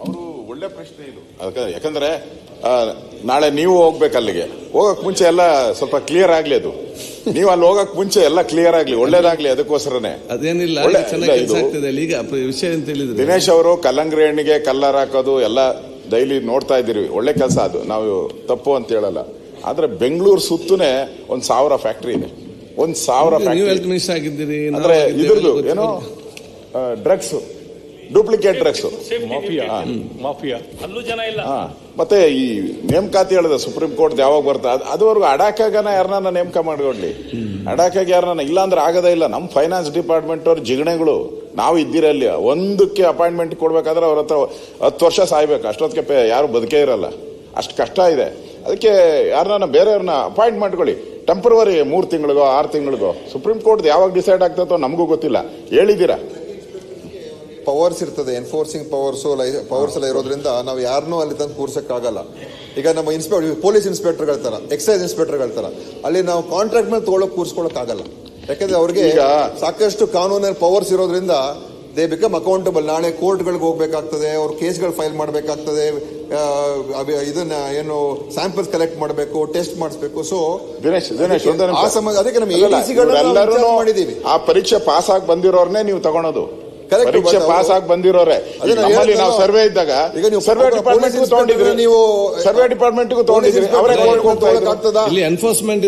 ಅವರು ಒಳ್ಳೆ ಪ್ರಶ್ನೆ ಇದು. ಯಾಕಂದ್ರೆ ನಾಳೆ ನೀವು ಹೋಗ್ಬೇಕು ಅಲ್ಲಿಗೆ, ಹೋಗಕ್ ಮುಂಚೆ ಎಲ್ಲ ಸ್ವಲ್ಪ ಕ್ಲಿಯರ್ ಆಗ್ಲಿ. ಅದು ನೀವು ಅಲ್ಲಿ ಹೋಗಕ್ ಮುಂಚೆ ಎಲ್ಲ ಕ್ಲಿಯರ್ ಆಗ್ಲಿ, ಒಳ್ಳೇದಾಗ್ಲಿ. ಅದಕ್ಕೋಸ್ಕರನೇ ಅದೇನಿಲ್ಲ, ಈಗ ವಿಷಯ ಅಂತ ಹೇಳಿದ್ರೆ ದಿನೇಶ್ ಅವರು ಕಲ್ಲಂಗಡಿ ಹಣ್ಣಿಗೆ ಕಲ್ಲರ್ ಹಾಕೋದು ಎಲ್ಲ ಡೈಲಿ ನೋಡ್ತಾ ಇದ್ದೀರಿ. ಒಳ್ಳೆ ಕೆಲಸ ಅದು, ನಾವು ತಪ್ಪು ಅಂತ ಹೇಳಲ್ಲ. ಆದ್ರೆ ಬೆಂಗಳೂರು ಸುತ್ತನೇ 1,000 ಫ್ಯಾಕ್ಟ್ರಿ ಇದೆ. 1,000 ಆಗಿದ್ದೀರಿ ಅಂದ್ರೆ ಇದ್ರದ್ದು ಏನೋ ಡ್ರಗ್ಸ್, ಡೂಪ್ಲಿಕೇಟ್ ಡ್ರಗ್ಸ್ ಮಾಫಿಯಾ ಅಲ್ಲೂ ಜನ ಇಲ್ಲ. ಮತ್ತೆ ಈ ನೇಮಕಾತಿ ಹೇಳಿದ ಸುಪ್ರೀಂ ಕೋರ್ಟ್ ಯಾವಾಗ ಬರ್ತಾ ಅದುವರೆಗೂ ಅಡಾಕಾಗನ ಯಾರನ್ನ ನೇಮಕ ಮಾಡ್ಕೊಡ್ಲಿ. ಅಡಾಕಾಗ ಯಾರನ್ನ ಇಲ್ಲ ಅಂದ್ರೆ ಆಗದೇ ಇಲ್ಲ. ನಮ್ಮ ಫೈನಾನ್ಸ್ ಡಿಪಾರ್ಟ್ಮೆಂಟ್ ಅವ್ರ ಜಿಗಣೆಗಳು ನಾವು ಇದ್ದಿರಲ್ಲಿ ಒಂದಕ್ಕೆ ಅಪಾಯಿಂಟ್ಮೆಂಟ್ ಕೊಡ್ಬೇಕಾದ್ರೆ ಅವ್ರ ಹತ್ರ 10 ವರ್ಷ ಸಾಯ್ಬೇಕು. ಅಷ್ಟೊತ್ತಿಗೆ ಯಾರು ಬದುಕೇ ಇರಲ್ಲ. ಅಷ್ಟು ಕಷ್ಟ ಇದೆ. ಅದಕ್ಕೆ ಯಾರನ್ನ ಬೇರೆಯವ್ರನ್ನ ಅಪಾಯಿಂಟ್ ಮಾಡ್ಕೊಳ್ಳಿ. ಟೆಂಪರವರಿ 3 ತಿಂಗಳಿಗೋ 6 ತಿಂಗಳಿಗೋ. ಸುಪ್ರೀಂ ಕೋರ್ಟ್ ಯಾವಾಗ ಡಿಸೈಡ್ ಆಗ್ತದೋ ನಮಗೂ ಗೊತ್ತಿಲ್ಲ. ಹೇಳಿದ್ದೀರಾ ಪವರ್ಸ್ ಇರ್ತದೆ, ಎನ್ಫೋರ್ಸಿಂಗ್ ಪವರ್ಸ್ ಎಲ್ಲ ಇರೋದ್ರಿಂದ ನಾವು ಯಾರನ್ನೂ ಅಲ್ಲಿ ತಂದು ಕೂರ್ಸಕ್ಕಾಗಲ್ಲ. ಈಗ ನಮ್ಮ ಪೊಲೀಸ್ ಇನ್ಸ್ಪೆಕ್ಟರ್ಗಳ ತರ, ಎಕ್ಸೈಸ್ ಇನ್ಸ್ಪೆಕ್ಟರ್ಗಳ ತರ ಅಲ್ಲಿ ನಾವು ಕಾಂಟ್ರಾಕ್ಟ್ ಮೇಲೆ ಕೂರ್ಸ್ಕೊಳಕ್ಕಾಗಲ್ಲ. ಯಾಕಂದ್ರೆ ಅವ್ರಿಗೆ ಸಾಕಷ್ಟು ಕಾನೂನಲ್ಲಿ ಪವರ್ಸ್ ಇರೋದ್ರಿಂದ ದೇ ಬಿಕಮ್ ಅಕೌಂಟಬಲ್. ನಾಳೆ ಕೋರ್ಟ್ಗಳಿಗೆ ಹೋಗ್ಬೇಕಾಗ್ತದೆ, ಅವ್ರ ಕೇಸ್ಗಳು ಫೈಲ್ ಮಾಡಬೇಕಾಗ್ತದೆ, ಇದನ್ನ ಏನು ಸ್ಯಾಂಪಲ್ಸ್ ಕಲೆಕ್ಟ್ ಮಾಡಬೇಕು, ಟೆಸ್ಟ್ ಮಾಡಿಸ್ಬೇಕು. ಸೊ ದಿನೇಶ್ ಅದಕ್ಕೆ ನಮ್ಮ ಮಾಡಿದೀವಿ. ಆ ಪರೀಕ್ಷೆ ಪಾಸ್ ಆಗಿ ಬಂದಿರೋರ್ನೇ ನೀವು ತಗೊಳೋದು. ಪರೀಕ್ಷೆ ಪಾಸ್ ಆಗಿ ಬಂದಿರೋರೆ. ನಾವು ಸರ್ವೆ ಇದ್ದಾಗ ಸರ್ವೆ ಡಿಪಾರ್ಟ್ಮೆಂಟ್ ತಗೊಂಡಿದ್ರಿ, ನೀವು ಸರ್ವೆ ಡಿಪಾರ್ಟ್ಮೆಂಟ್ ತಗೊಂಡಿದ್ರಿ, ಅವರೇ ಎನ್ಫೋರ್ಸ್ಮೆಂಟ್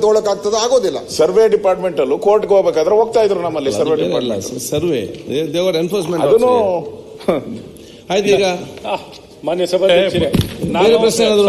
ತಗೊಳಕ್ ಆಗ್ತದ? ಆಗೋದಿಲ್ಲ. ಸರ್ವೆ ಡಿಪಾರ್ಟ್ಮೆಂಟ್ ಅಲ್ಲೂ ಕೋರ್ಟ್ಗೆ ಹೋಗ್ಬೇಕಾದ್ರೆ ಹೋಗ್ತಾ ಇದ್ರು ನಮ್ಮಲ್ಲಿ ಸರ್ವೆ ಡಿಪಾರ್ಟ್ಮೆಂಟ್. ಸರ್ವೆ ದೇವರ ಎನ್ಫೋರ್ಸ್ಮೆಂಟ್ ಅದನ್ನು ಆಯ್ತು. ಈಗ ಮಾನ್ಯ ಸಭಾಧ್ಯಕ್ಷರೇ, ಪ್ರಶ್ನೆ